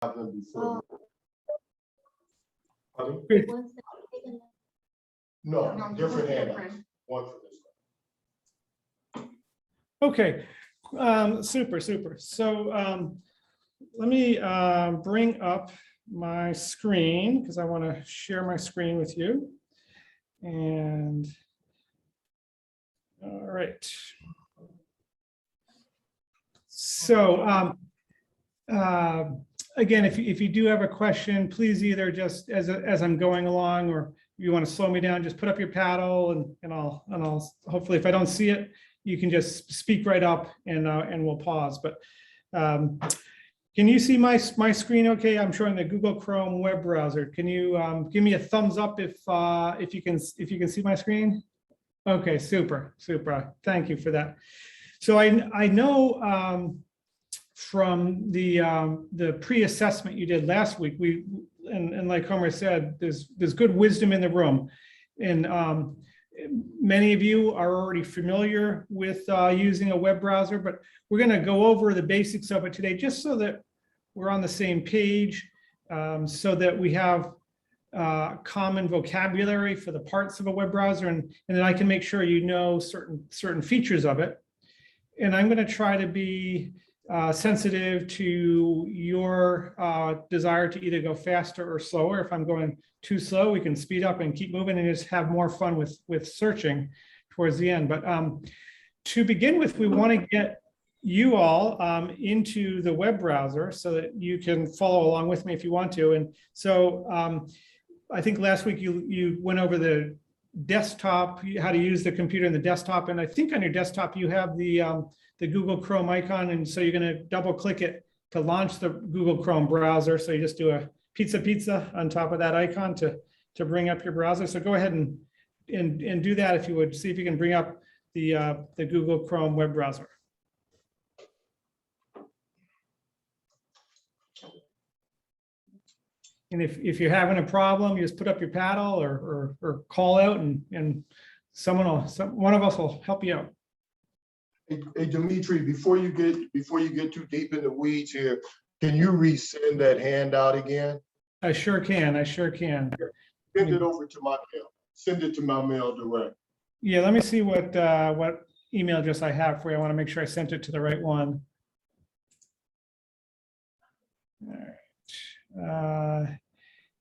them before. Pardon? Great. No, different handouts. One for this one. Okay, super. So let me bring up my screen because I want to share my screen with you. And all right. So again, if you do have a question, please either just as I'm going along, or you want to slow me down, just put up your paddle and I'll hopefully, if I don't see it, you can just speak right up and we'll pause. But can you see my screen okay? I'm showing the Google Chrome web browser. Can you give me a thumbs up if you can see my screen? Okay, super. Thank you for that. So I know from the pre-assessment you did last week, and like Homer said, there's good wisdom in the room, and many of you are already familiar with using a web browser, but we're going to go over the basics of it today, just so that we're on the same page, so that we have common vocabulary for the parts of a web browser, and then I can make sure you know certain features of it. And I'm going to try to be sensitive to your desire to either go faster or slower. If I'm going too slow, we can speed up and keep moving and just have more fun with searching towards the end. But to begin with, we want to get you all into the web browser so that you can follow along with me if you want to. And so I think last week you went over the desktop, how to use the computer in the desktop, and I think on your desktop you have the Google Chrome icon, and so you're going to double click it to launch the Google Chrome browser. So you just do a pizza on top of that icon to bring up your browser. So go ahead and do that if you would. See if you can bring up the Google Chrome web browser. And if you're having a problem, you just put up your paddle or call out, and one of us will help you out. Hey, Dimitri, before you get too deep in the weeds here, can you resend that handout again? I sure can. Send it over to my mail. Send it to my mail direct. Yeah, let me see what email address I have for you. I want to make sure I sent it to the right one. All right.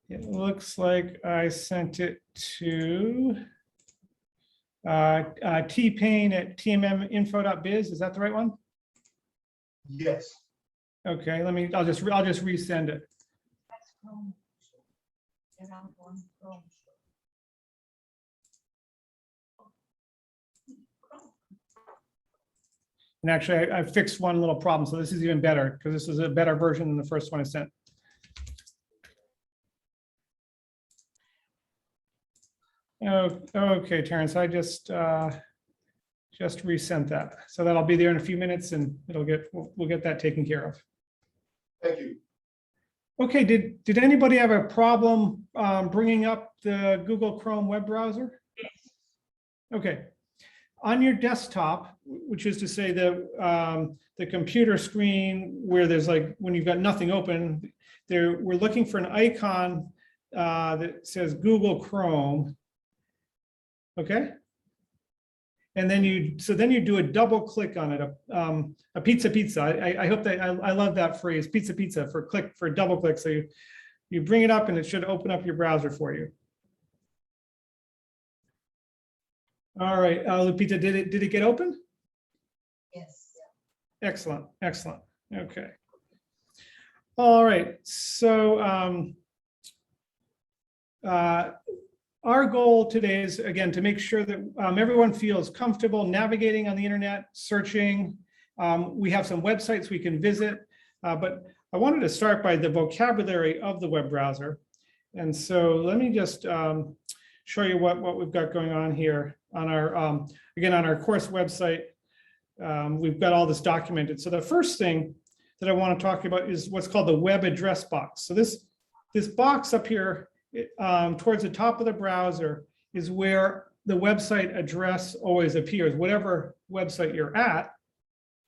It looks like I sent it to tpayne@tmminfo.biz. Is that the right one? Yes. Okay, I'll just resend it. And actually, I fixed one little problem, so this is even better because this is a better version than the first one I sent. Oh, okay, Terrence, I just resent that. So that'll be there in a few minutes and we'll get that taken care of. Thank you. Okay, did anybody have a problem bringing up the Google Chrome web browser? Yes. Okay, on your desktop, which is to say the computer screen where there's like, when you've got nothing open, we're looking for an icon that says Google Chrome. Okay. And then you do a double click on it, a pizza. I hope that I love that phrase, pizza for double click. So you bring it up and it should open up your browser for you. All right, Lupita, did it get open? Yes. Excellent. Okay. All right. So our goal today is, again, to make sure that everyone feels comfortable navigating on the internet, searching. We have some websites we can visit, but I wanted to start by the vocabulary of the web browser. And so let me just show you what we've got going on here on our, again, on our course website. We've got all this documented. So the first thing that I want to talk about is what's called the web address box. So this box up here towards the top of the browser is where the website address always appears. Whatever website you're at,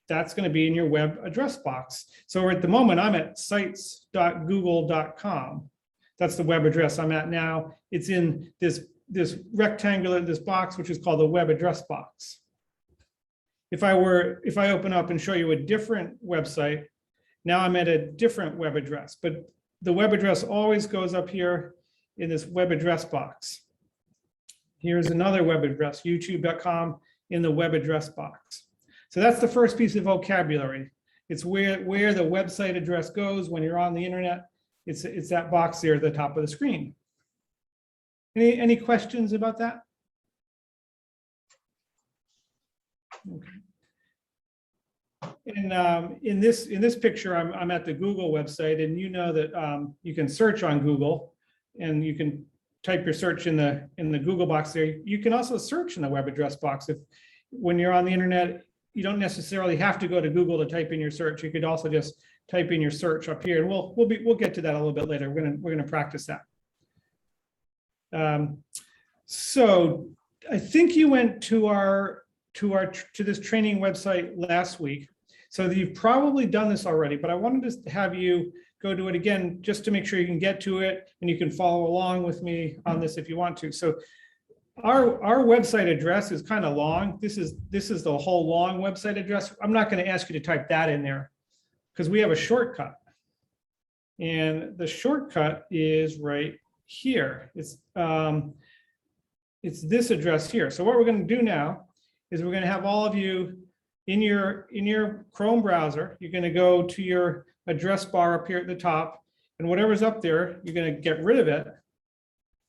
that's going to be in your web address box. So at the moment, I'm at sites.google.com. That's the web address I'm at now. It's in this rectangular, this box, which is called the web address box. If I open up and show you a different website, now I'm at a different web address, but the web address always goes up here in this web address box. Here's another web address, youtube.com, in the web address box. So that's the first piece of vocabulary. It's where the website address goes when you're on the internet. It's that box there at the top of the screen. Any questions about that? Okay. In this picture, I'm at the Google website, and you know that you can search on Google, and you can type your search in the Google box there. You can also search in the web address box. When you're on the internet, you don't necessarily have to go to Google to type in your search. You could also just type in your search up here, and we'll get to that a little bit later. We're gonna practice that. So I think you went to this training website last week. So you've probably done this already, but I wanted to have you go do it again just to make sure you can get to it, and you can follow along with me on this if you want to. So our website address is kind of long. This is the whole long website address. I'm not going to ask you to type that in there because we have a shortcut. And the shortcut is right here. It's this address here. So what we're going to do now is we're going to have all of you in your Chrome browser. You're going to go to your address bar up here at the top, and whatever's up there, you're going to get rid of it.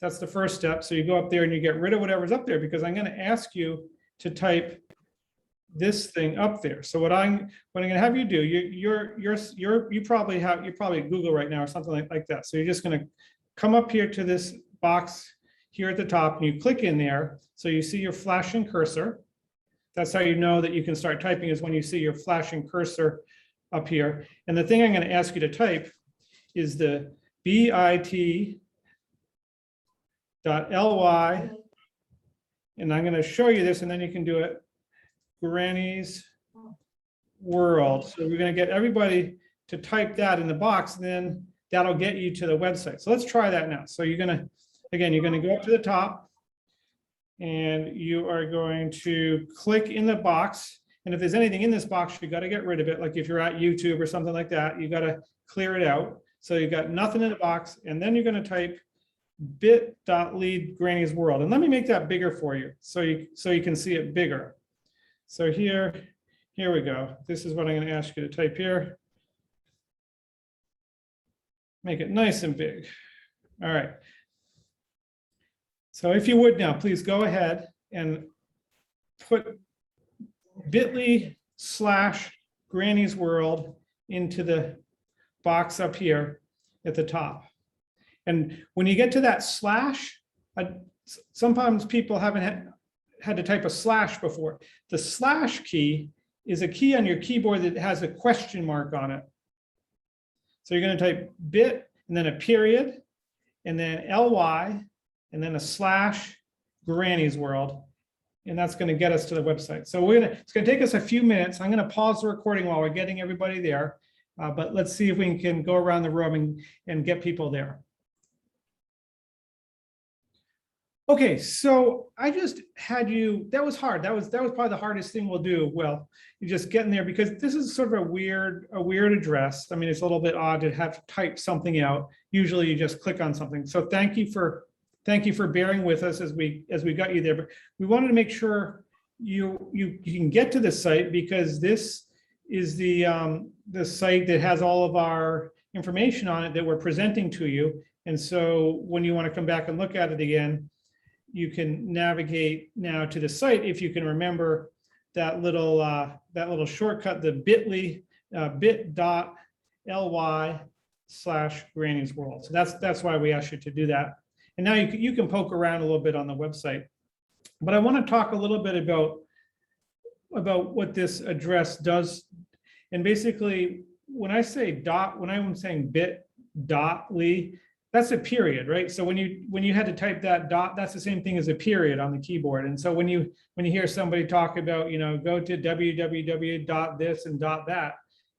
That's the first step. So you go up there and you get rid of whatever's up there, because I'm going to ask you to type this thing up there. So what I'm going to have you do, you probably at Google right now or something like that. So you're just going to come up here to this box here at the top, and you click in there. So you see your flashing cursor. That's how you know that you can start typing, is when you see your flashing cursor up here. And the thing I'm going to ask you to type is the bit.ly, and I'm going to show you this, and then you can do it. Granny's World. So we're going to get everybody to type that in the box, and then that'll get you to the website. So let's try that now. So you're going to go up to the top, and you are going to click in the box. And if there's anything in this box, you got to get rid of it. Like if you're at YouTube or something like that, you got to clear it out. So you got nothing in the box, and then you're going to type bit.ly Granny's World. And let me make that bigger for you so you can see it bigger. So here we go. This is what I'm going to ask you to type here. Make it nice and big. All right. So if you would now, please go ahead and put bit.ly/Granny's World into the box up here at the top. And when you get to that slash, sometimes people haven't had to type a slash before. The slash key is a key on your keyboard that has a question mark on it. So you're going to type bit and then a period and then ly and then a slash Granny's World. And that's going to get us to the website. So it's going to take us a few minutes. I'm going to pause the recording while we're getting everybody there. But let's see if we can go around the room and get people there. Okay, so I just had you, that was hard. That was probably the hardest thing we'll do. Well, you just get in there because this is sort of a weird address. I mean, it's a little bit odd to have to type something out. Usually you just click on something. So thank you for bearing with us as we got you there. But we wanted to make sure you can get to this site, because this is the site that has all of our information on it that we're presenting to you. And so when you want to come back and look at it again, you can navigate now to the site if you can remember that little shortcut, the bit.ly bit.ly/Granny's World. So that's why we asked you to do that. And now you can poke around a little bit on the website. But I want to talk a little bit about what this address does. And basically, when I say when I'm saying bit.ly, That's a period, right? So when you had to type that dot, that's the same thing as a period on the keyboard. And so when you hear somebody talk about, go to www dot this and dot that,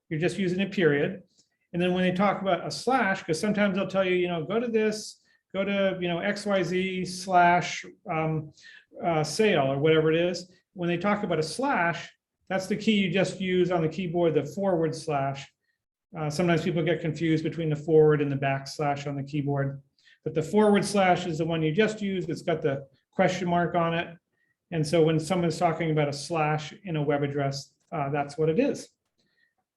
you're just using a period. And then when they talk about a slash, because sometimes they'll tell you, go to this, go to, XYZ slash sale or whatever it is. When they talk about a slash, that's the key you just use on the keyboard, the forward slash. Sometimes people get confused between the forward and the backslash on the keyboard. But the forward slash is the one you just used. It's got the question mark on it. And so when someone's talking about a slash in a web address, that's what it is.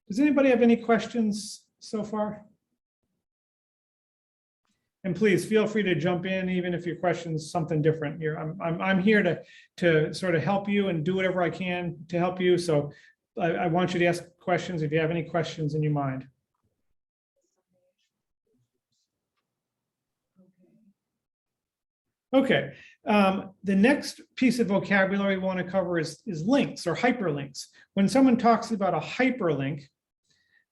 Does anybody have any questions so far? And please feel free to jump in, even if your question's something different here. I'm here to sort of help you and do whatever I can to help you. So I want you to ask questions if you have any questions in your mind. Okay, the next piece of vocabulary we want to cover is links or hyperlinks. When someone talks about a hyperlink,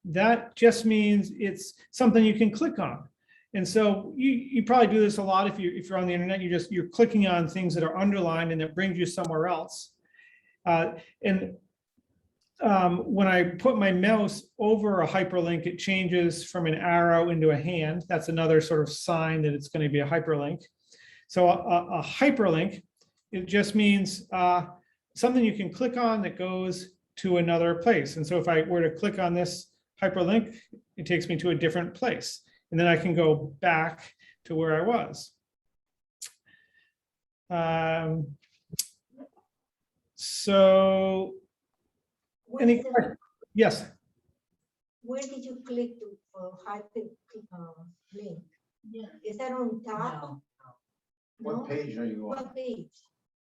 that just means it's something you can click on. And so you probably do this a lot if you're on the internet. You're clicking on things that are underlined and it brings you somewhere else. When I put my mouse over a hyperlink, it changes from an arrow into a hand. That's another sort of sign that it's going to be a hyperlink. So a hyperlink, it just means something you can click on that goes to another place. And so if I were to click on this hyperlink, it takes me to a different place. And then I can go back to where I was. So, yes. Where did you click to hyperlink? Yeah. Is that on top? No. What page are you on? What page?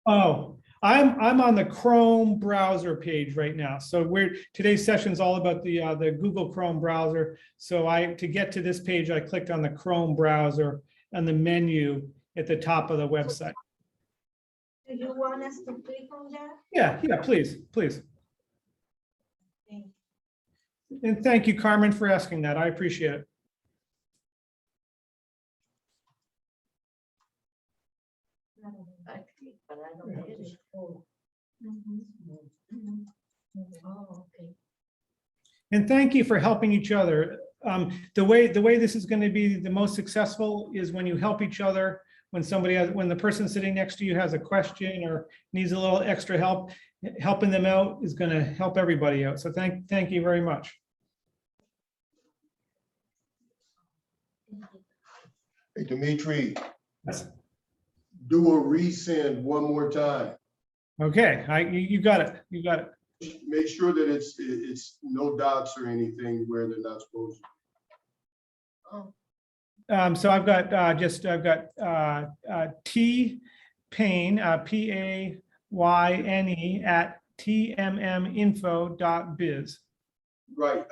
Oh, I'm on the Chrome browser page right now. So today's session is all about the Google Chrome browser. So to get to this page, I clicked on the Chrome browser and the menu at the top of the website. Do you want us to click on that? Yeah, please. And thank you, Carmen, for asking that. I appreciate it. But I don't get it. Oh, okay. And thank you for helping each other. The way this is going to be the most successful is when you help each other. When the person sitting next to you has a question or needs a little extra help, helping them out is going to help everybody out. So thank you very much. Hey, Dimitri, Yes. do a resend one more time. Okay, you got it. Make sure that it's no dots or anything where they're not supposed to. Oh, So I've got T Payne, PAYNE at tmminfo.biz. Right. In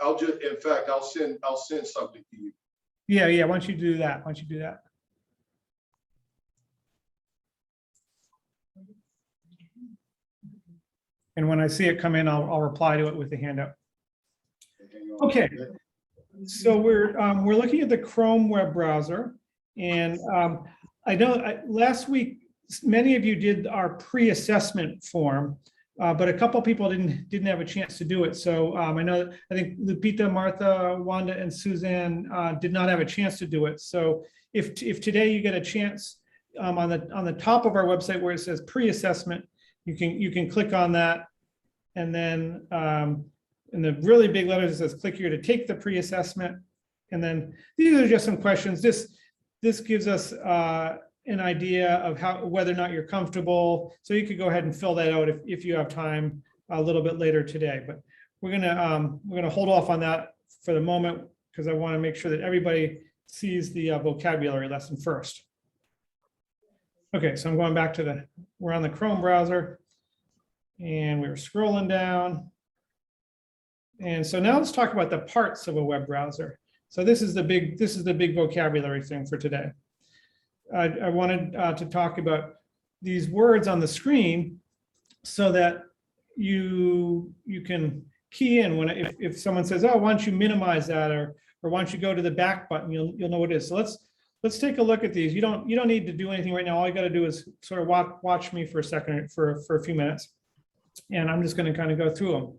fact, I'll send something to you. Yeah. Why don't you do that? And when I see it come in, I'll reply to it with the handout. Okay. So we're looking at the Chrome web browser, and I know last week many of you did our pre-assessment form, but a couple people didn't have a chance to do it. So I think Lupita, Martha, Wanda, and Suzanne did not have a chance to do it. So if today you get a chance on the top of our website where it says pre-assessment, you can click on that, and then in the really big letters, it says click here to take the pre-assessment. And then these are just some questions. This gives us an idea of whether or not you're comfortable. So you could go ahead and fill that out if you have time a little bit later today. But we're gonna hold off on that for the moment because I want to make sure that everybody sees the vocabulary lesson first. Okay, so I'm going back to we're on the Chrome browser, and we were scrolling down. And so now let's talk about the parts of a web browser. So this is the big vocabulary thing for today. I wanted to talk about these words on the screen so that you can key in if someone says, oh, why don't you minimize that, or why don't you go to the back button, you'll know what it is. So let's take a look at these. You don't need to do anything right now. All you got to do is sort of watch me for a second, for a few minutes. And I'm just going to kind of go through them.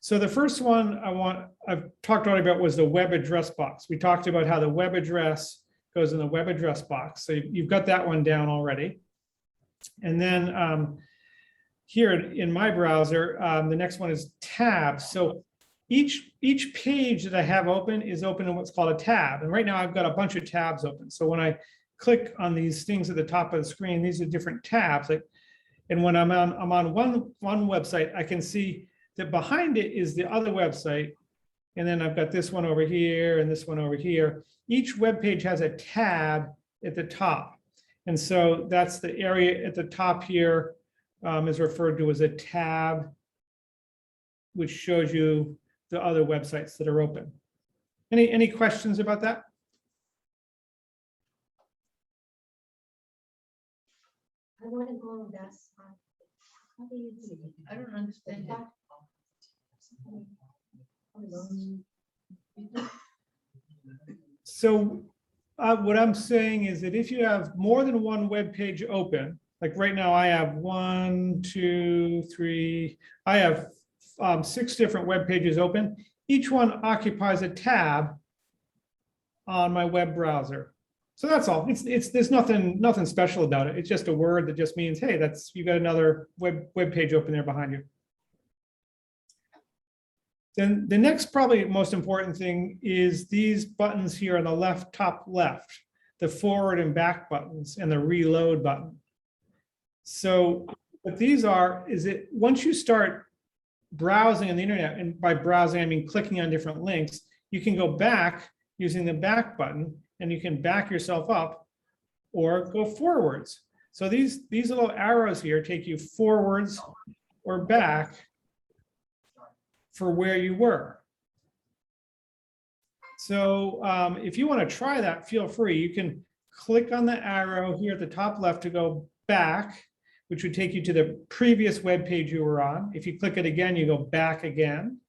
So the first one I've talked already about was the web address box. We talked about how the web address goes in the web address box. So you've got that one down already. And then here in my browser, the next one is tabs. So each page that I have open is open in what's called a tab. And right now I've got a bunch of tabs open. So when I click on these things at the top of the screen, these are different tabs. And when I'm on one website, I can see that behind it is the other website. And then I've got this one over here and this one over here. Each web page has a tab at the top. And so that's the area at the top here is referred to as a tab, which shows you the other websites that are open. Any questions about that? I want to go on that side. How do you do it? I don't understand it. So what I'm saying is that if you have more than one web page open, like right now I have 1, 2, 3, I have 6 different web pages open. Each one occupies a tab on my web browser. So that's all. There's nothing special about it. It's just a word that just means, hey, you got another web page open there behind you. Then the next probably most important thing is these buttons here on the top left, the forward and back buttons and the reload button. So what these are is that once you start browsing on the internet, and by browsing I mean clicking on different links, you can go back using the back button, and you can back yourself up or go forwards. So these little arrows here take you forwards or back for where you were. So if you want to try that, feel free. You can click on the arrow here at the top left to go back, which would take you to the previous web page you were on. If you click it again, you go back again.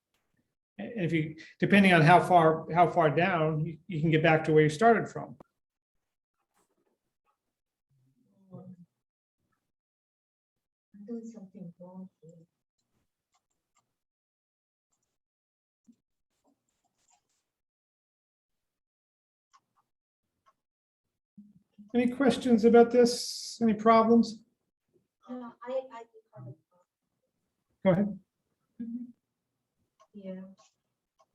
And if you, depending on how far down, you can get back to where you started from. I'm doing something wrong here. Any questions about this? Any problems? No, I do have a problem. Go ahead. Yeah.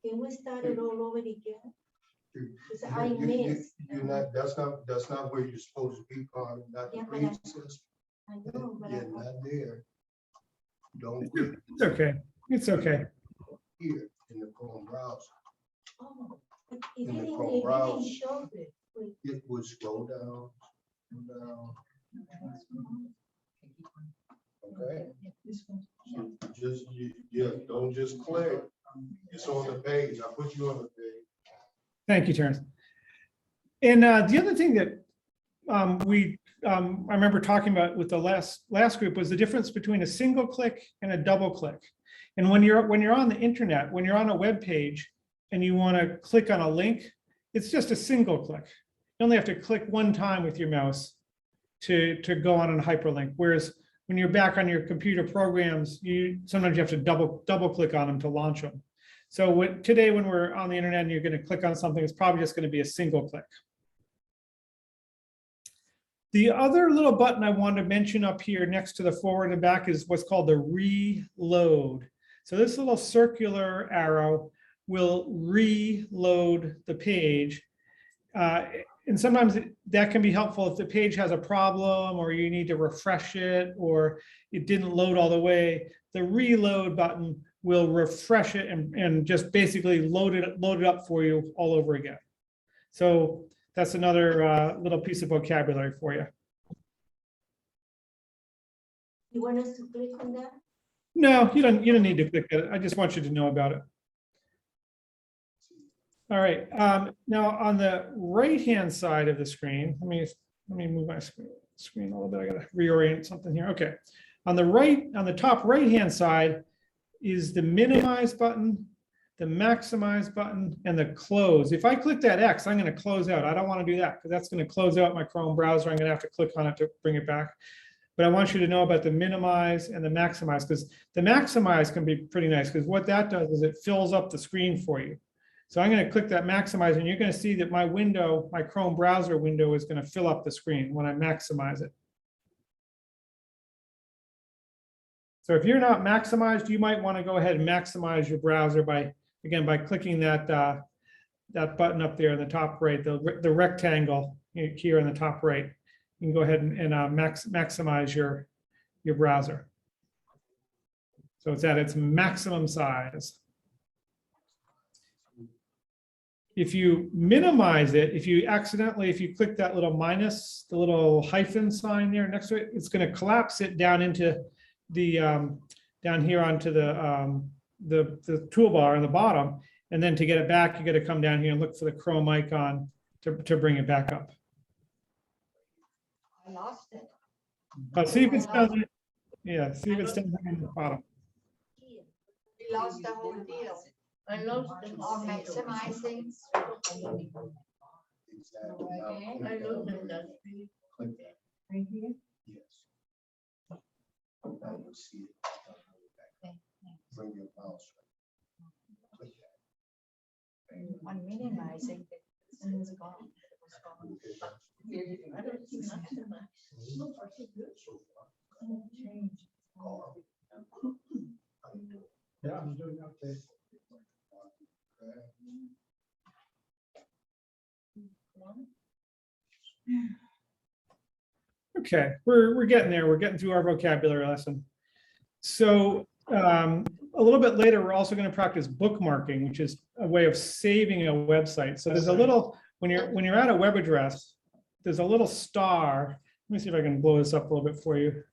Can we start it all over again? Because I You're missed. not, that's not where you're supposed to be, Carmen, not the Yeah, but grade system. I know, but You're I not there. Don't click It's okay. It's okay. here in the Chrome browser. oh, it In the didn't, Chrome it didn't browser. show it. Wait, It would scroll down, okay? Just, don't just click. It's on the page. I put you on the page. Thank you, Terrence. And the other thing that I remember talking about with the last group was the difference between a single click and a double click. And when you're on the internet, when you're on a web page and you want to click on a link, it's just a single click. You only have to click one time with your mouse to go on a hyperlink. Whereas when you're back on your computer programs, sometimes you have to double click on them to launch them. So today, when we're on the internet and you're going to click on something, it's probably just going to be a single click. The other little button I wanted to mention up here next to the forward and back is what's called the reload. So this little circular arrow will reload the page. And sometimes that can be helpful if the page has a problem or you need to refresh it or it didn't load all the way. The reload button will refresh it and just basically load it up for you all over again. So that's another little piece of vocabulary for you. you want us to click on that? No, you don't need to click it. I just want you to know about it. All right. Now on the right-hand side of the screen, let me move my screen a little bit. I got to reorient something here. Okay. On the top right-hand side is the minimize button, the maximize button, and the close. If I click that X, I'm going to close out. I don't want to do that because that's going to close out my Chrome browser. I'm going to have to click on it to bring it back. But I want you to know about the minimize and the maximize, because the maximize can be pretty nice, because what that does is it fills up the screen for you. So I'm going to click that maximize, and you're going to see that my window, my Chrome browser window, is going to fill up the screen when I maximize it. So if you're not maximized, you might want to go ahead and maximize your browser by, again, by clicking that that button up there in the top right, the rectangle here in the top right. You can go ahead and maximize your browser. So it's at its maximum size. If you minimize it, if you click that little minus, the little hyphen sign there next to it, it's going to collapse it down into the down here onto the toolbar on the bottom. And then to get it back, you got to come down here and look for the Chrome icon to bring it back up. I lost it. See if it's down there. Yeah, see if it's down there in the bottom. We lost the whole deal. I lost the all maximizing. Exactly. Okay, I lost it. Click that. Right here. Yes. Now you'll see it. Okay. Bring your mouse. Click that. On minimizing it. It's gone. It's gone. I don't see maximize. Change. Yeah, I'm doing update. Okay, we're getting there. We're getting through our vocabulary lesson. So a little bit later, we're also going to practice bookmarking, which is a way of saving a website. So there's a little, when you're at a web address, there's a little star. Let me see if I can blow this up a little bit for you.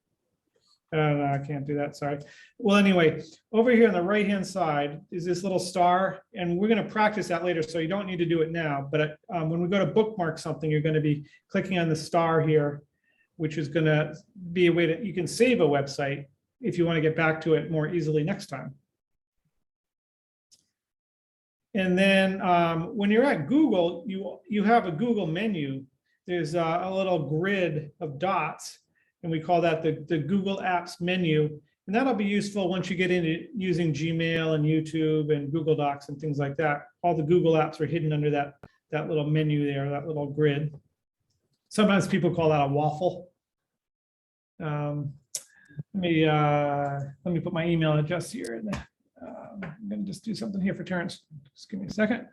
No, I can't do that, sorry. Well, anyway, over here on the right-hand side is this little star, and we're going to practice that later, so you don't need to do it now. But when we go to bookmark something, you're going to be clicking on the star here, which is going to be a way that you can save a website if you want to get back to it more easily next time. And then when you're at Google, you have a Google menu. There's a little grid of dots, and we call that the Google Apps menu. And that'll be useful once you get into using Gmail and YouTube and Google Docs and things like that. All the Google apps are hidden under that little menu there, that little grid. Sometimes people call that a waffle. Let me put my email address here. I'm going to just do something here for Terrence. Just give me a second.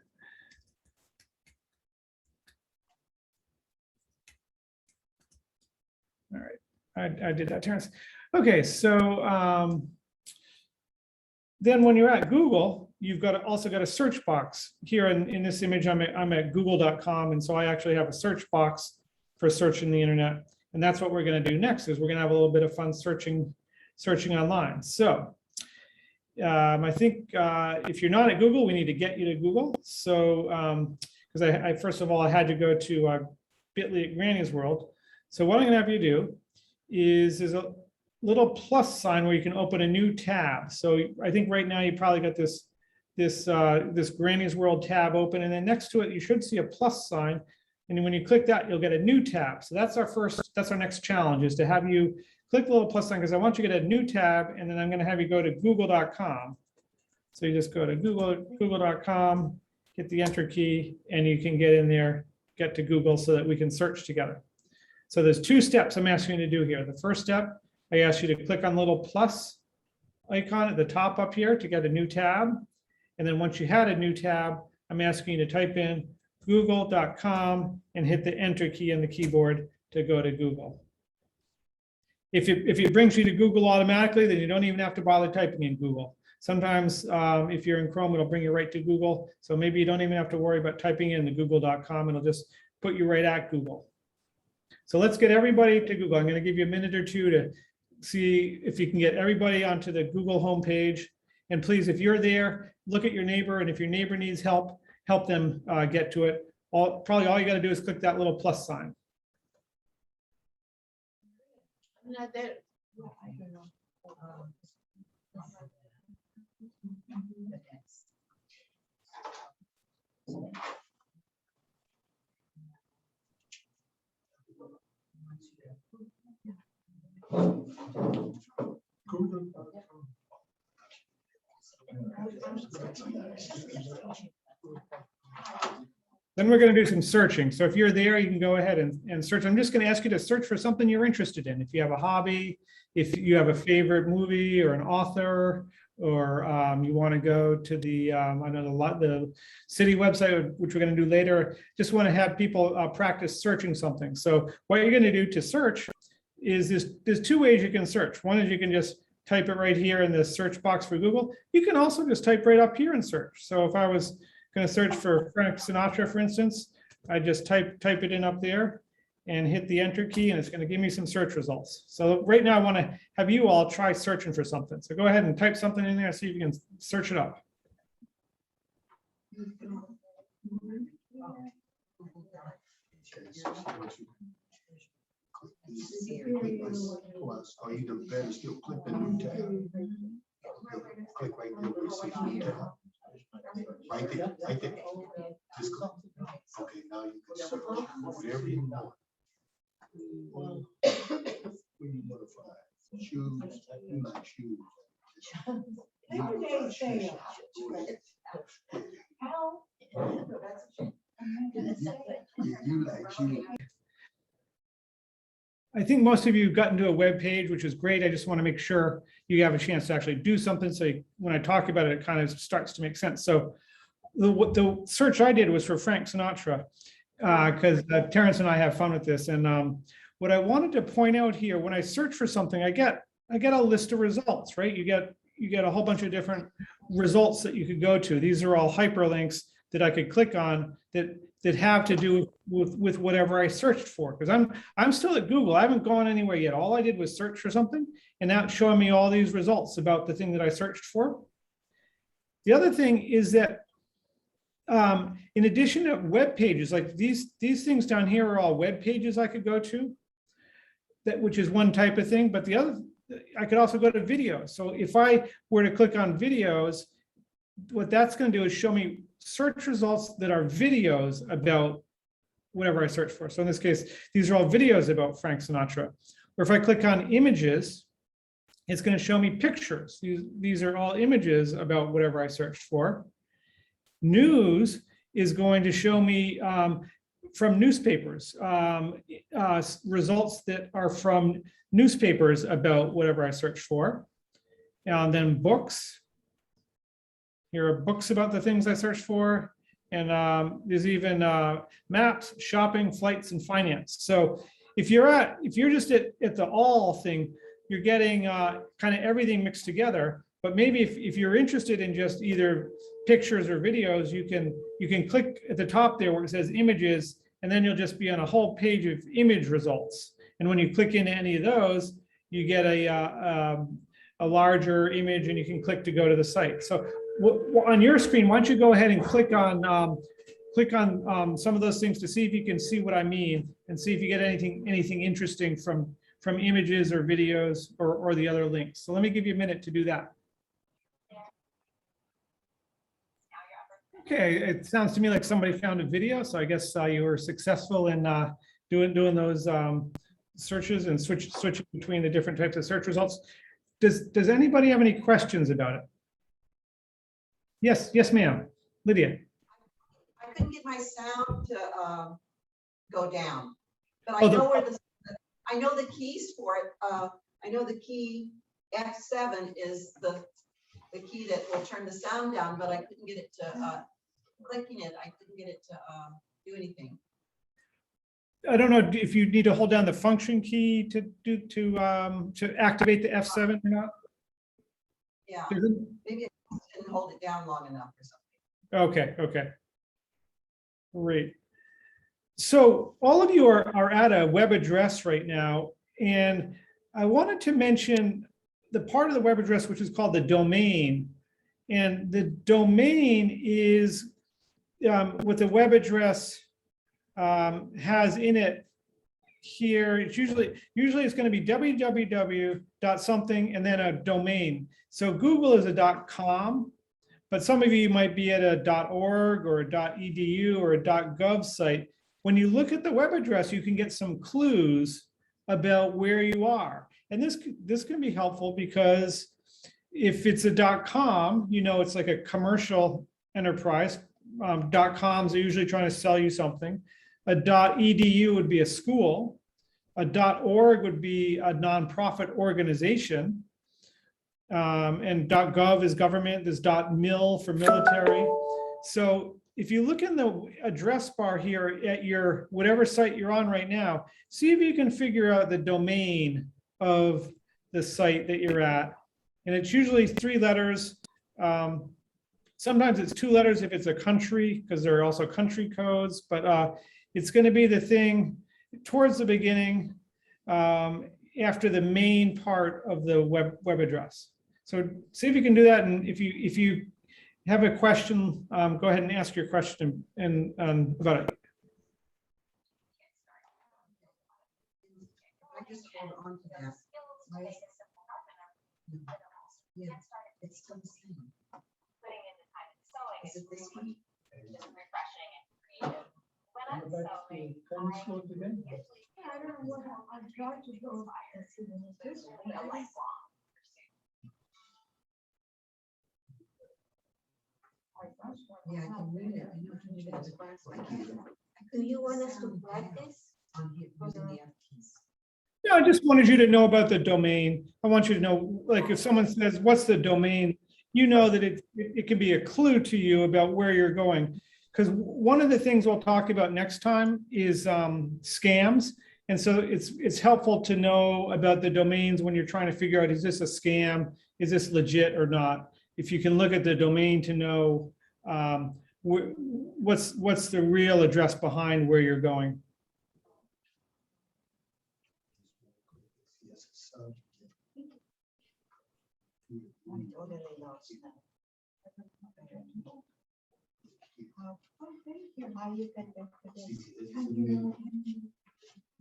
All right. I did that, Terrence. Okay, so then when you're at Google, you've also got a search box. Here in this image, I'm at google.com, and so I actually have a search box for searching the internet. And that's what we're going to do next, is we're going to have a little bit of fun searching online. So I think if you're not at Google, we need to get you to Google. So because I first of all, I had to go to bit.ly at Granny's World. So what I'm going to have you do is there's a little plus sign where you can open a new tab. So I think right now you probably got this Granny's World tab open, and then next to it you should see a plus sign. And when you click that, you'll get a new tab. So that's our next challenge, is to have you click the little plus sign, because I want you to get a new tab, and then I'm going to have you go to google.com. So you just go to google.com, hit the enter key, and you can get in there, get to Google so that we can search together. So there's two steps I'm asking you to do here. The first step, I ask you to click on the little plus icon at the top up here to get a new tab. And then once you had a new tab, I'm asking you to type in google.com and hit the enter key on the keyboard to go to Google. If it brings you to Google automatically, then you don't even have to bother typing in Google. Sometimes if you're in Chrome, it'll bring you right to Google. So maybe you don't even have to worry about typing in the google.com. It'll just put you right at Google. So let's get everybody to Google. I'm going to give you a minute or two to see if you can get everybody onto the Google homepage. And please, if you're there, look at your neighbor. And if your neighbor needs help, help them get to it. Probably all you got to do is click that little plus sign. I'm not there. I don't know. Then we're going to do some searching. So if you're there, you can go ahead and search. I'm just going to ask you to search for something you're interested in. If you have a hobby, if you have a favorite movie or an author, or you want to go to the, I know the city website, which we're going to do later, just want to have people practice searching something. So what you're going to do to search is there's two ways you can search. One is you can just type it right here in the search box for Google. You can also just type right up here and search. So if I was going to search for Frank Sinatra, for instance, I just type it in up there and hit the enter key, and it's going to give me some search results. So right now I want to have you all try searching for something. So go ahead and type something in there, see if you can search it up. Plus, or even better still, click the new tab. Click right there where it says new tab. Right there, right there. Just click. Okay, now you can search whatever you want. When you modify shoes, you like shoes. You like shoes. You like shoes. I think most of you have gotten to a web page, which is great. I just want to make sure you have a chance to actually do something. So when I talk about it, it kind of starts to make sense. So the search I did was for Frank Sinatra, because Terrence and I have fun with this. And what I wanted to point out here, when I search for something, I get a list of results, right? You get a whole bunch of different results that you could go to. These are all hyperlinks that I could click on that have to do with whatever I searched for. Because I'm still at Google. I haven't gone anywhere yet. All I did was search for something, and now it's showing me all these results about the thing that I searched for. The other thing is that in addition to web pages, like these things down here are all web pages I could go to, which is one type of thing. But the other, I could also go to videos. So if I were to click on videos, what that's going to do is show me search results that are videos about whatever I search for. So in this case, these are all videos about Frank Sinatra. Or if I click on images, it's going to show me pictures. These are all images about whatever I searched for. News is going to show me from newspapers, results that are from newspapers about whatever I searched for. And then books. Here are books about the things I searched for. And there's even maps, shopping, flights, and finance. So if you're just at the all thing, you're getting kind of everything mixed together. But maybe if you're interested in just either pictures or videos, you can click at the top there where it says images, and then you'll just be on a whole page of image results. And when you click into any of those, you get a larger image, and you can click to go to the site. So on your screen, why don't you go ahead and click on some of those things to see if you can see what I mean, and see if you get anything interesting from images or videos or the other links. So let me give you a minute to do that. Okay, it sounds to me like somebody found a video, so I guess you were successful in doing those searches and switching between the different types of search results. Does anybody have any questions about it? Yes, ma'am. Lydia. I couldn't get my sound to go down, but I Oh, know where I know the keys for it. I know the key F7 is the key that will turn the sound down, but I couldn't get it to clicking it. I couldn't get it to do anything. I don't know if you need to hold down the function key to activate the F7 or not. Yeah, maybe I didn't hold it down long enough or something. Okay. Great. So all of you are at a web address right now, and I wanted to mention the part of the web address which is called the domain. And the domain is what the web address has in it here. It's usually it's going to be www.something and then a domain. So Google is a .com, but some of you might be at a .org or a .edu or a .gov site. When you look at the web address, you can get some clues about where you are. And this can be helpful because if it's a .com, you know, it's like a commercial enterprise. .coms are usually trying to sell you something. A .edu would be a school. A .org would be a nonprofit organization. And .gov is government. There's .mil for military. So if you look in the address bar here at your whatever site you're on right now, see if you can figure out the domain of the site that you're at. And it's usually 3 letters. Sometimes it's 2 letters if it's a country, because there are also country codes, but it's going to be the thing towards the beginning after the main part of the web address. So see if you can do that. And if you have a question, go ahead and ask your question and about it. I just hold on to that. Yeah, it's still the same. Is it this one? Refreshing and creative. When I'm sewing, I don't know what I've tried to go and see them this way, a lifelong pursuit. Yeah, I can read it. I know how to read it. I can't. Do you want us to practice? On here, using the F keys. Yeah, I just wanted you to know about the domain. I want you to know, like if someone says, what's the domain? You know that it can be a clue to you about where you're going. Because one of the things we'll talk about next time is scams. And so it's helpful to know about the domains when you're trying to figure out, is this a scam? Is this legit or not? If you can look at the domain to know what's the real address behind where you're going.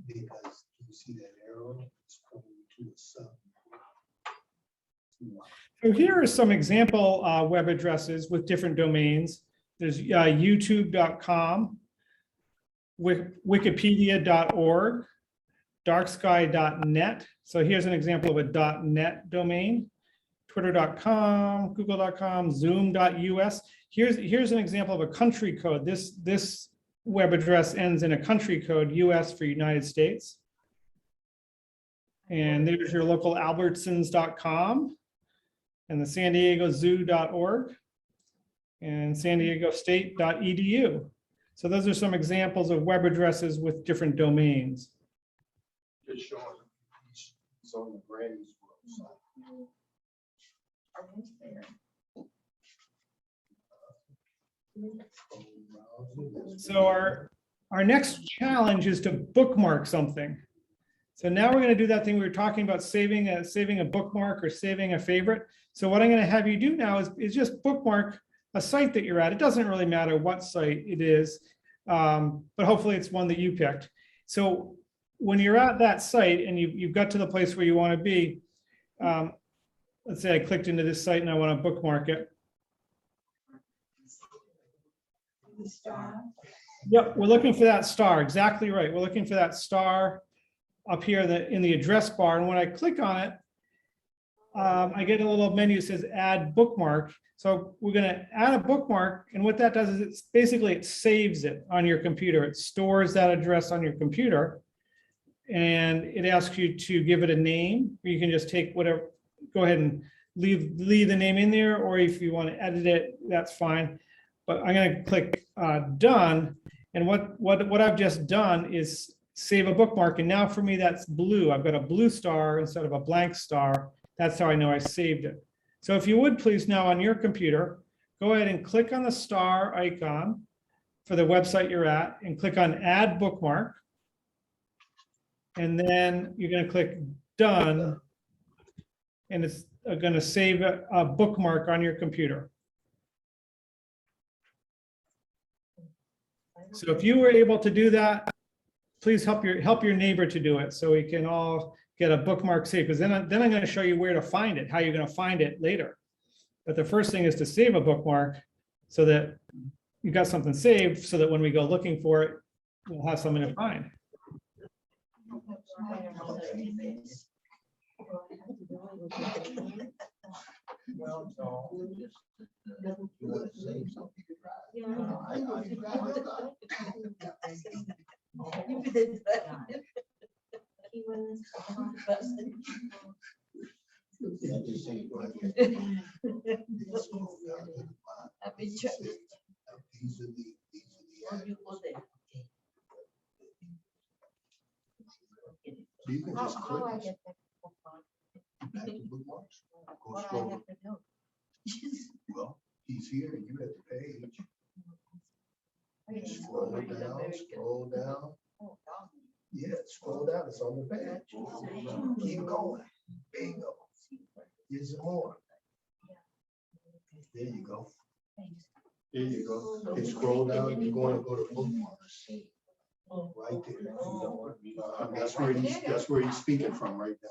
Because you see that arrow, it's pointing to the sub. So here are some example web addresses with different domains. There's youtube.com, wikipedia.org, darksky.net. So here's an example of a .net domain. Twitter.com, google.com, zoom.us. Here's an example of a country code. This web address ends in a country code, US for United States. And there's your local albertsons.com and the San Diego zoo.org and San Diego state.edu. So those are some examples of web addresses with different domains. Just showing it's on the Granny's website. So our next challenge is to bookmark something. So now we're going to do that thing we were talking about, saving a bookmark or saving a favorite. So what I'm going to have you do now is just bookmark a site that you're at. It doesn't really matter what site it is, but hopefully it's one that you picked. So when you're at that site and you've got to the place where you want to be, let's say I clicked into this site and I want to bookmark it. Yep, we're looking for that star. Exactly right. We're looking for that star up here in the address bar. And when I click on it, I get a little menu that says add bookmark. So we're going to add a bookmark. And what that does is it saves it on your computer. It stores that address on your computer. And it asks you to give it a name. Or you can just take whatever, go ahead and leave the name in there. Or if you want to edit it, that's fine. But I'm going to click done. And what I've just done is save a bookmark. And now for me, that's blue. I've got a blue star instead of a blank star. That's how I know I saved it. So if you would please now on your computer, go ahead and click on the star icon for the website you're at and click on add bookmark. And then you're going to click done. And it's going to save a bookmark on your computer. So if you were able to do that, please help your neighbor to do it so we can all get a bookmark saved. Because then I'm going to show you where to find it, how you're going to find it later. But the first thing is to save a bookmark so that you got something saved, so that when we go looking for it, we'll have something to find. Well, no. You want to say something? You can just click this. Back to bookmarks. Go scroll. Well, he's here, you at the page. Scroll down. Yeah, scroll down, it's on the page. Keep going. Bingo. Here's some more. There you go. There you go. And scroll down, you're going to go to bookmarks. Right there. That's where he's speaking from right now.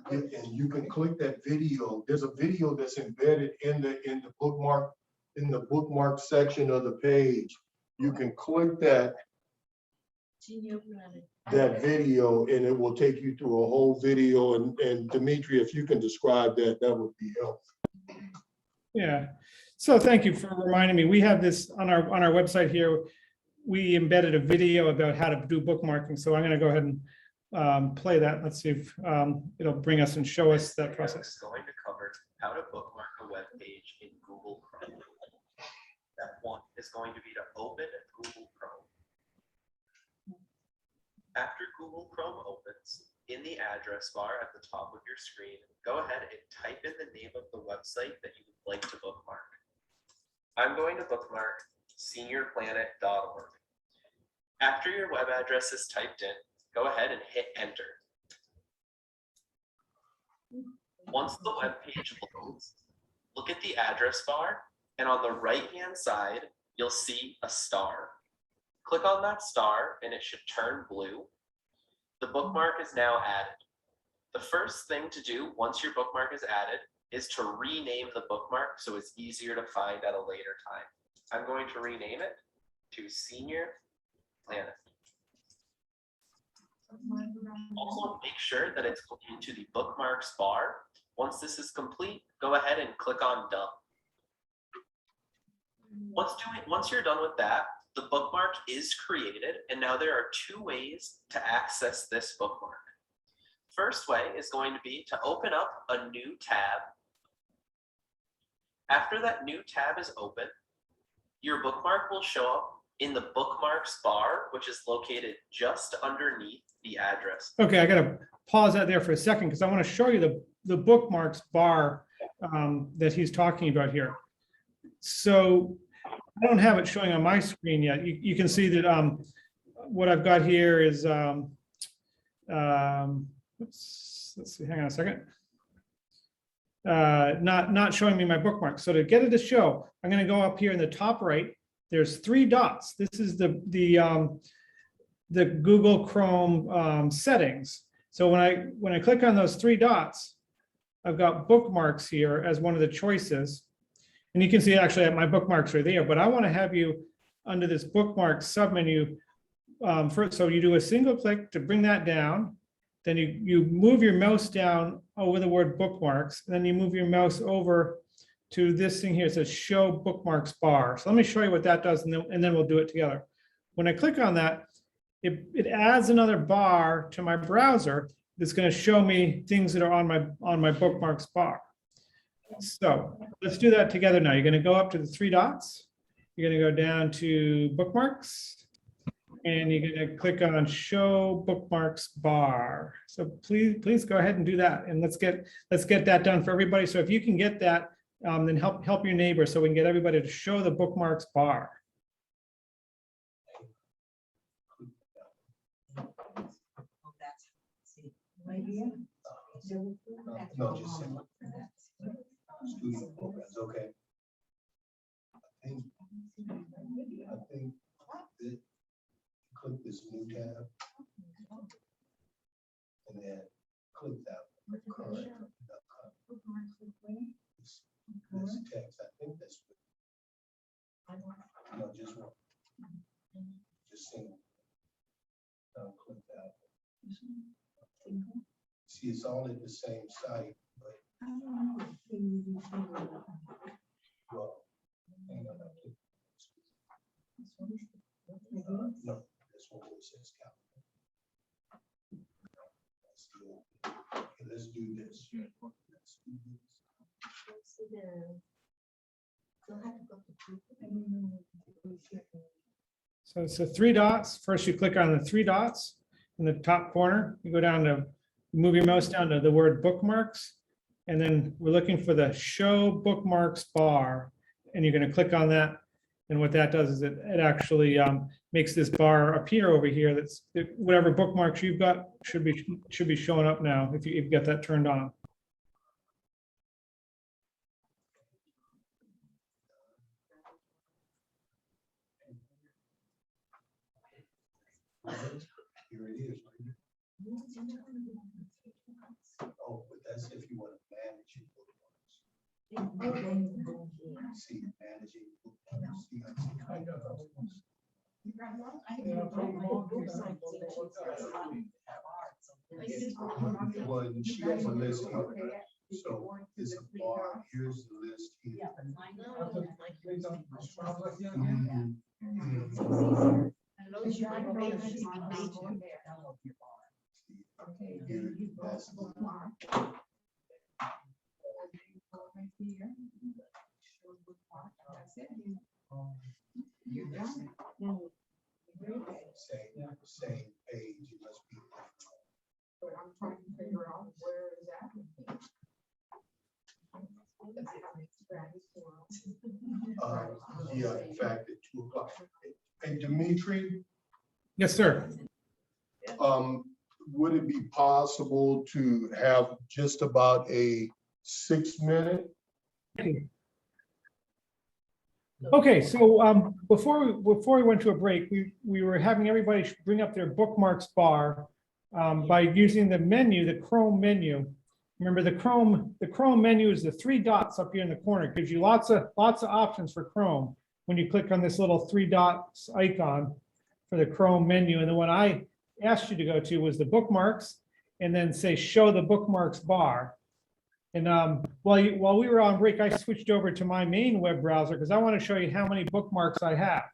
And you can click that video. There's a video that's embedded in the bookmark section of the page. You can click that video and it will take you through a whole video. And Dimitri, if you can describe that, that would be helpful. Yeah. So thank you for reminding me. We have this on our website here. We embedded a video about how to do bookmarking. So I'm going to go ahead and play that. Let's see if it'll bring us and show us that process. Is going to cover how to bookmark a web page in Google Chrome. Step 1 is going to be to open Google Chrome. After Google Chrome opens, in the address bar at the top of your screen, go ahead and type in the name of the website that you would like to bookmark. I'm going to bookmark seniorplanet.org. After your web address is typed in, go ahead and hit enter. Once the web page loads, look at the address bar, and on the right-hand side, you'll see a star. Click on that star, and it should turn blue. The bookmark is now added. The first thing to do once your bookmark is added is to rename the bookmark so it's easier to find at a later time. I'm going to rename it to Senior Planet. Also, make sure that it's going into the Bookmarks bar. Once this is complete, go ahead and click on Done. Once you're done with that, the bookmark is created, and now there are 2 ways to access this bookmark. First way is going to be to open up a new tab. After that new tab is open, your bookmark will show up in the Bookmarks bar, which is located just underneath the address. Okay, I got to pause that there for a second because I want to show you the Bookmarks bar that he's talking about here. So I don't have it showing on my screen yet. You can see that what I've got here is, oops, let's see, hang on a second. Not showing me my bookmark. So to get it to show, I'm going to go up here in the top right. There's 3 dots. This is the Google Chrome settings. So when I click on those 3 dots, I've got bookmarks here as one of the choices. And you can see actually that my bookmarks are there, but I want to have you under this bookmark submenu. So you do a single click to bring that down. Then you move your mouse down over the word bookmarks. And then you move your mouse over to this thing here. It says show bookmarks bar. So let me show you what that does, and then we'll do it together. When I click on that, it adds another bar to my browser that's going to show me things that are on my bookmarks bar. So let's do that together now. You're going to go up to the 3 dots. You're going to go down to bookmarks, and you're going to click on show bookmarks bar. So please go ahead and do that, and let's get that done for everybody. So if you can get that, then help your neighbor so we can get everybody to show the bookmarks bar. No, just studio programs, okay. I think that click this new tab and then click that No, just one. Just single. Click that. See, it's all at the same site, but. Well, hang on, I click. No, this one where it says calendar. That's the old. Okay, let's do this. Let's do this. So it's the three dots. First, you click on the three dots in the top corner. You go down to, move your mouse down to the word bookmarks. And then we're looking for the show bookmarks bar. And you're going to click on that. And what that does is it actually makes this bar appear over here. That's whatever bookmarks you've got should be showing up now if you've got that turned on. Here it is. Oh, but that's if you want to manage your bookmarks. See, managing bookmarks. See, I see kind of. Well, and she has a list here. So it's a bar. Here's the list here. Here, that's the same page. It must be. But I'm trying to figure out where is that. Yeah, in fact, at 2 o'clock. And Dimitri, Yes, sir. would it be possible to have just about a 6-minute? Okay, so before we went to a break, we were having everybody bring up their Bookmarks bar by using the menu, the Chrome menu. Remember, the Chrome menu is the 3 dots up here in the corner. It gives you lots of options for Chrome when you click on this little 3 dots icon for the Chrome menu. And the one I asked you to go to was the bookmarks, and then say show the bookmarks bar. And while we were on break, I switched over to my main web browser because I want to show you how many bookmarks I have.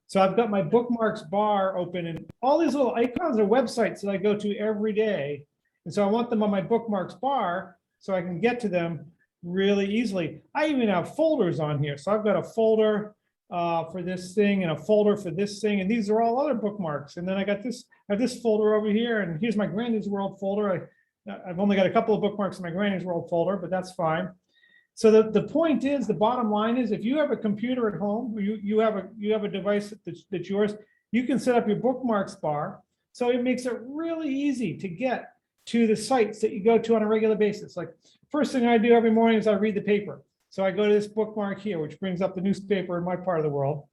So I've got my bookmarks bar open, and all these little icons are websites that I go to every day. And so I want them on my bookmarks bar so I can get to them really easily. I even have folders on here. So I've got a folder for this thing and a folder for this thing. And these are all other bookmarks. And then I have this folder over here, and here's my Granny's World folder. I've only got a couple of bookmarks in my Granny's World folder, but that's fine. So the point is, the bottom line is, if you have a computer at home, or you have a device that's yours, you can set up your bookmarks bar. So it makes it really easy to get to the sites that you go to on a regular basis. Like, first thing I do every morning is I read the paper. So I go to this bookmark here, which brings up the newspaper in my part of the world.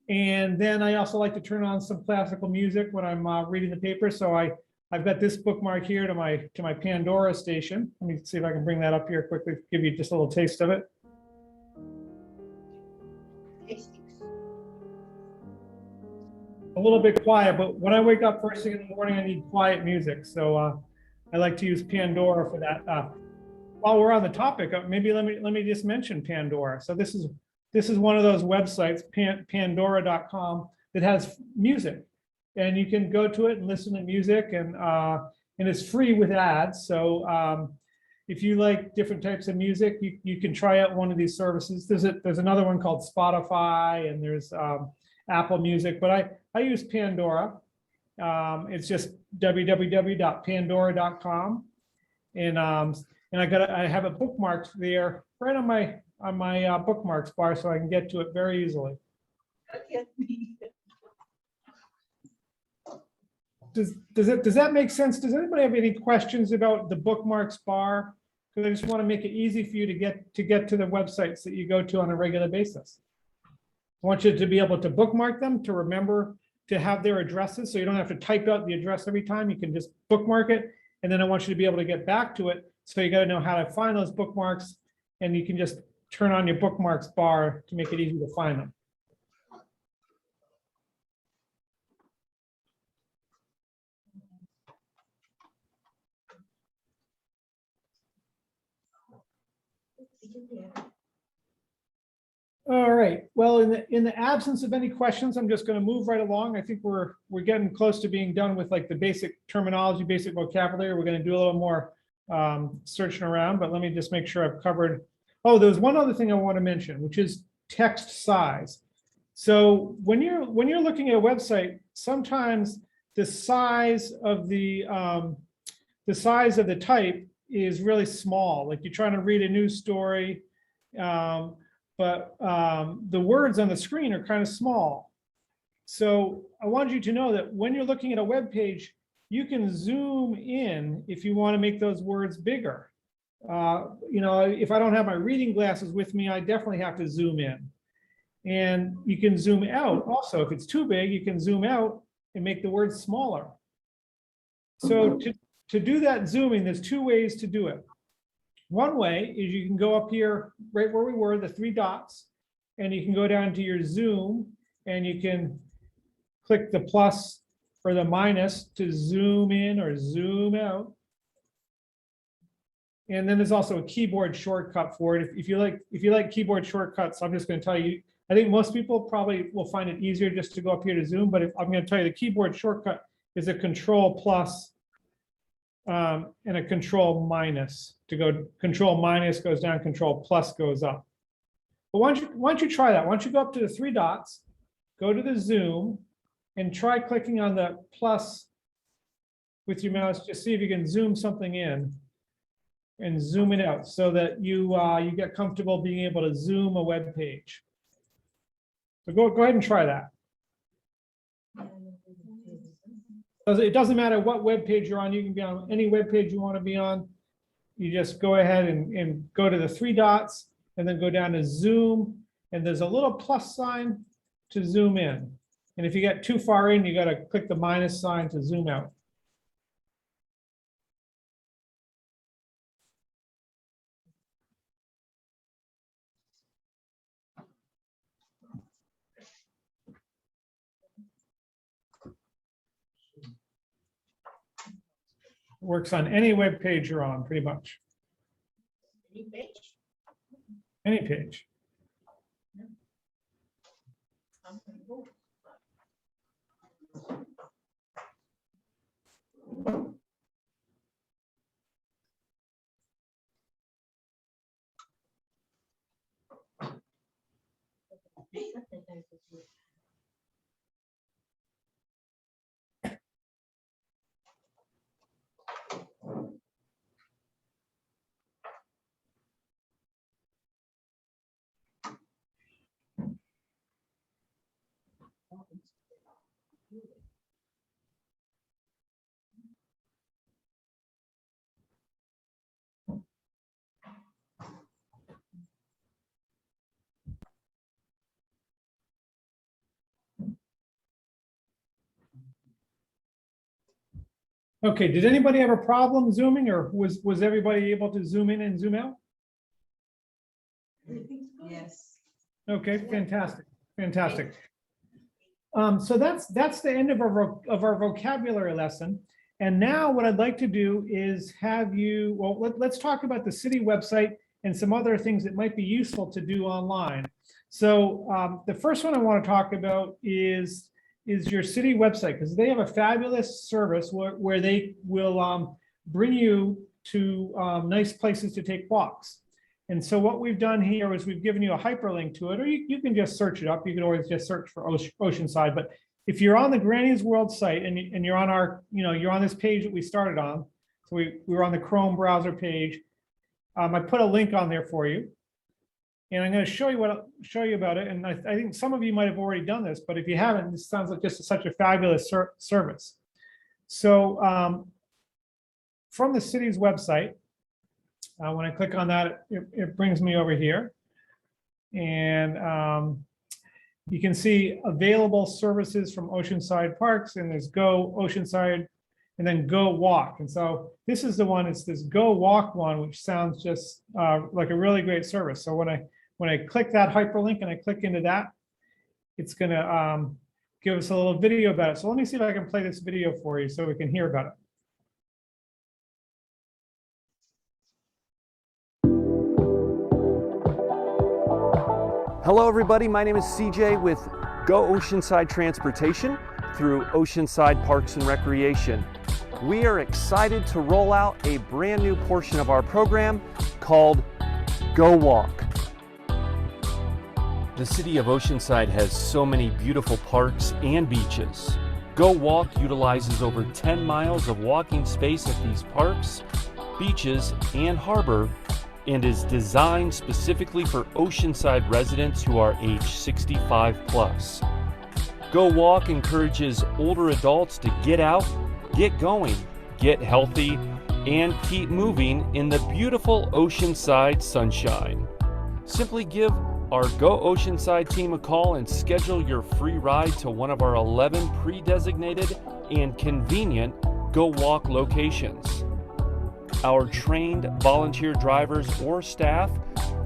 And then I also like to turn on some classical music when I'm reading the paper. So I've got this bookmark here to my Pandora station. Let me see if I can bring that up here quickly, give you just a little taste of it. A little bit quiet, but when I wake up first thing in the morning, I need quiet music. So I like to use Pandora for that. While we're on the topic, maybe let me just mention Pandora. So this is one of those websites, Pandora.com, that has music, and you can go to it and listen to music, and it's free with ads. So if you like different types of music, you can try out one of these services. There's another one called Spotify, and there's Apple Music, but I use Pandora. It's just www.pandora.com, and I have a bookmark there right on my bookmarks bar, so I can get to it very easily. Does that make sense? Does anybody have any questions about the bookmarks bar? Because I just want to make it easy for you to get to the websites that you go to on a regular basis. I want you to be able to bookmark them, to remember to have their addresses, so you don't have to type out the address every time. You can just bookmark it, and then I want you to be able to get back to it. So you got to know how to find those bookmarks, and you can just turn on your Bookmarks bar to make it easy to find them. All right, well, in the absence of any questions, I'm just going to move right along. I think we're getting close to being done with like the basic terminology, basic vocabulary. We're going to do a little more searching around, but let me just make sure I've covered. Oh, there's one other thing I want to mention, which is text size. So when you're looking at a website, sometimes the size of the type is really small. Like you're trying to read a news story. But the words on the screen are kind of small. So I want you to know that when you're looking at a web page, you can zoom in if you want to make those words bigger. You know, if I don't have my reading glasses with me, I definitely have to zoom in. And you can zoom out also. If it's too big, you can zoom out and make the words smaller. So to do that zooming, there's two ways to do it. One way is you can go up here right where we were, the three dots, and you can go down to your zoom and you can click the plus or the minus to zoom in or zoom out. And then there's also a keyboard shortcut for it. If you like keyboard shortcuts, I'm just going to tell you, I think most people probably will find it easier just to go up here to zoom, but I'm going to tell you the keyboard shortcut is a control plus and a control minus. To go control minus goes down, control plus goes up. But why don't you try that? Why don't you go up to the three dots, go to the zoom, and try clicking on the plus with your mouse. Just see if you can zoom something in and zoom it out so that you get comfortable being able to zoom a web page. So go ahead and try that. It doesn't matter what web page you're on. You can be on any web page you want to be on. You just go ahead and go to the three dots and then go down to zoom. And there's a little plus sign to zoom in. And if you get too far in, you got to click the minus sign to zoom out. Works on any web page you're on, pretty much. Any page? Any page. Okay, did anybody have a problem zooming, or was everybody able to zoom in and zoom out? Yes. Okay, fantastic, fantastic. So that's the end of our vocabulary lesson. And now what I'd like to do is have you, well, let's talk about the city website and some other things that might be useful to do online. So the first one I want to talk about is your city website, because they have a fabulous service where they will bring you to nice places to take walks. And so what we've done here is we've given you a hyperlink to it, or you can just search it up. You can always just search for Oceanside. But if you're on the Granny's World site and you're on our, you're on this page that we started on, so we were on the Chrome browser page. I put a link on there for you. And I'm going to show you about it. And I think some of you might have already done this, but if you haven't, this sounds like just such a fabulous service. So from the city's website, when I click on that, it brings me over here. And you can see available services from Oceanside Parks, and there's Go Oceanside, and then Go Walk. And so this is the one, it's this Go Walk one, which sounds just like a really great service. So when When I click that hyperlink and I click into that, it's gonna give us a little video about it. So let me see if I can play this video for you so we can hear about it. Hello everybody, my name is CJ with Go Oceanside Transportation through Oceanside Parks and Recreation. We are excited to roll out a brand new portion of our program called Go Walk. The city of Oceanside has so many beautiful parks and beaches. Go Walk utilizes over 10 miles of walking space at these parks, beaches, and harbor, and is designed specifically for Oceanside residents who are age 65 plus. Go Walk encourages older adults to get out, get going, get healthy, and keep moving in the beautiful Oceanside sunshine. Simply give our Go Oceanside team a call and schedule your free ride to one of our 11 pre-designated and convenient Go Walk locations. Our trained volunteer drivers or staff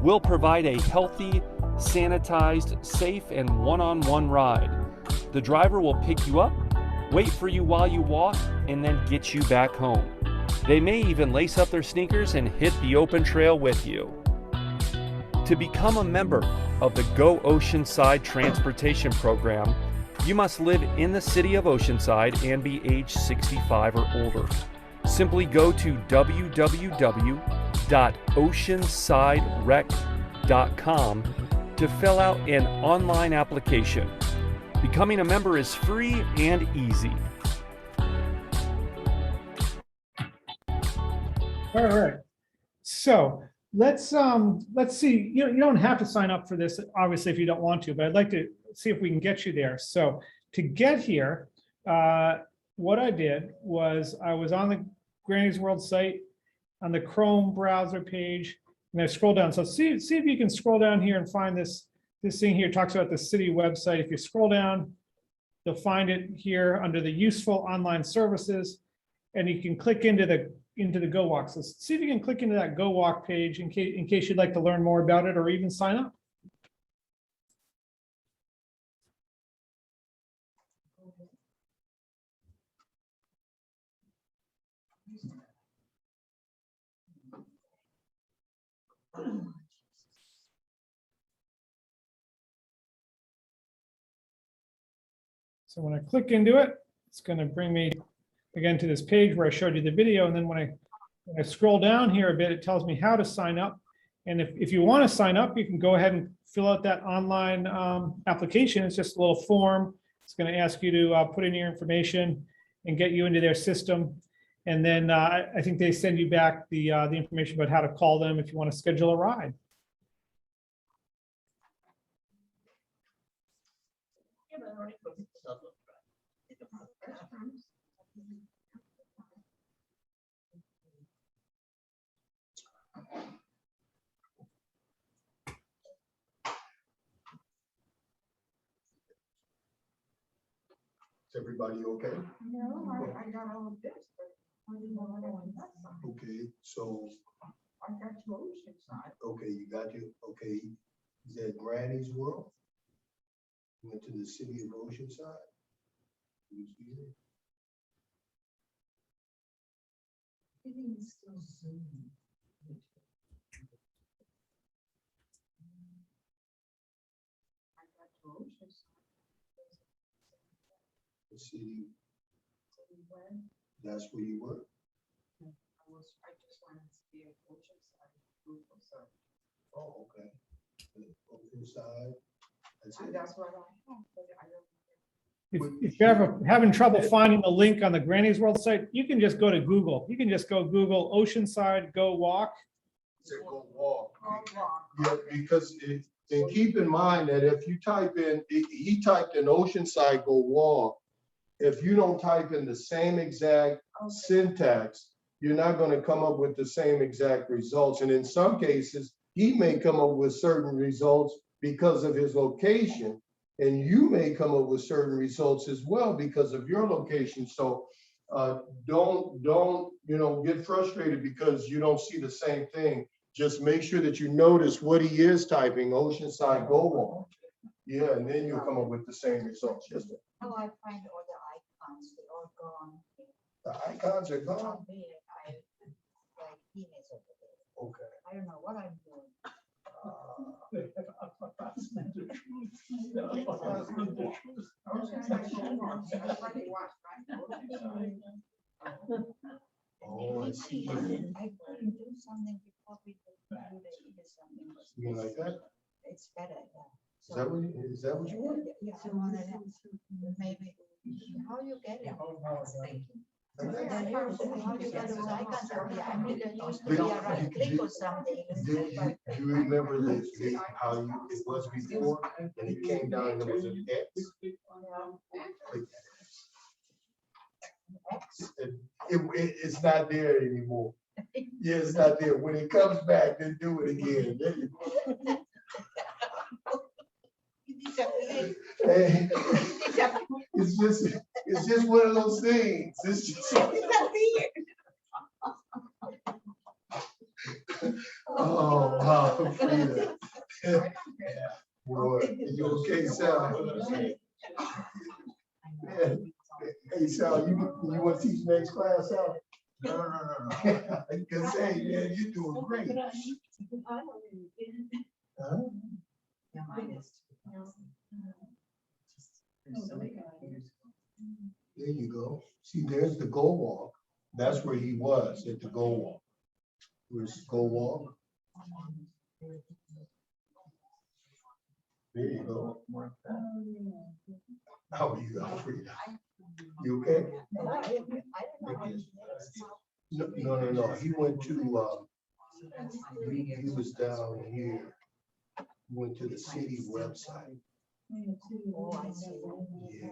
will provide a healthy, sanitized, safe, and one-on-one ride. The driver will pick you up, wait for you while you walk, and then get you back home. They may even lace up their sneakers and hit the open trail with you. To become a member of the Go Oceanside Transportation Program, you must live in the city of Oceanside and be age 65 or older. Simply go to www.oceansiderec.com to fill out an online application. Becoming a member is free and easy. All right. So let's see. You don't have to sign up for this, obviously, if you don't want to, but I'd like to see if we can get you there. So to get here, what I did was I was on the Granny's World site on the Chrome browser page, and I scroll down. So see if you can scroll down here and find this thing here. It talks about the city website. If you scroll down, you'll find it here under the useful online services, and you can click into the Go Walk. So see if you can click into that Go Walk page in case you'd like to learn more about it or even sign up. So when I click into it, it's going to bring me again to this page where I showed you the video. And then when I scroll down here a bit, it tells me how to sign up. And if you want to sign up, you can go ahead and fill out that online application. It's just a little form. It's going to ask you to put in your information and get you into their system. And then I think they send you back the information about how to call them if you want to schedule a ride. Is everybody okay? No, I got all of this, but I didn't know what I wanted that side. Okay, so, I got to Oceanside. okay, you got your, okay, is that Granny's World? You went to the city of Oceanside? You see it? Everything's still Zoom. I got to Oceanside. The city, So we went, that's where you were? I just wanted to be at Oceanside. So Oh, okay. Oceanside, that's it? that's what I have, but I don't. If you're ever having trouble finding the link on the Granny's World site, you can just go to Google. You can just go Google Oceanside Go Walk. Say go walk. Go walk. Yeah, because and keep in mind that if you type in, he typed in Oceanside Go Walk. If you don't type in the same exact syntax, you're not going to come up with the same exact results. And in some cases, he may come up with certain results because of his location. And you may come up with certain results as well because of your location. So don't get frustrated because you don't see the same thing. just make sure that you notice what he is typing, Oceanside Go Walk. Yeah, and then you'll come up with the same results. Yes, ma'am. Oh, I find all the icons, they all gone. The icons are gone. Not big, like peanuts over there. Okay. I don't know what I'm doing. Oh, I see. I couldn't do something before we could do the something. You like that? It's better, yeah. Is that what you want? Yeah, I wanna know, maybe, how you get it? How you get those icons up here? I mean, there used to be a right click or something. Do you remember how it was before, and it came down and there was an X? Click X? it's not there anymore. Yeah, it's not there. When it comes back, then do it again. There you go. Hey, it's just one of those things. It's just. Oh, wow. Frida. Boy, you okay, Sal? Yeah. Hey, Sal, you want to teach next class, Sal? No. I can say, man, you're doing great. Huh? Yeah, mine is. There you go. See, there's the Go Walk. That's where he was at the Go Walk. Where's Go Walk? There you go. How are you, Frida? You okay? No. He went to, he was down here. He went to the city website. Oh, I see. Yeah.